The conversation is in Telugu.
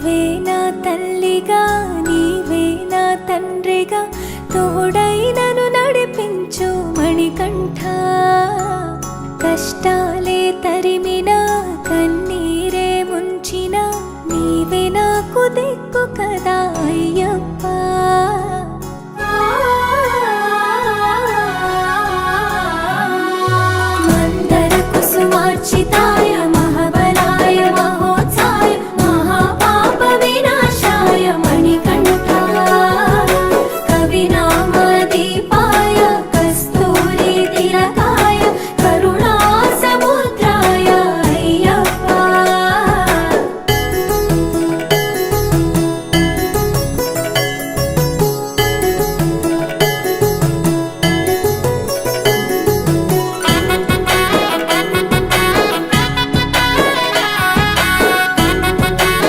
నీవే నా తల్లిగా నీవే నా తండ్రిగా తోడై నన్ను నడిపించు మణికంఠ కష్టాలే తరిమినా కన్నీరే ముంచినా నీవే నాకు దిక్కు కదా అయ్యప్ప మందర కుసుమార్చితా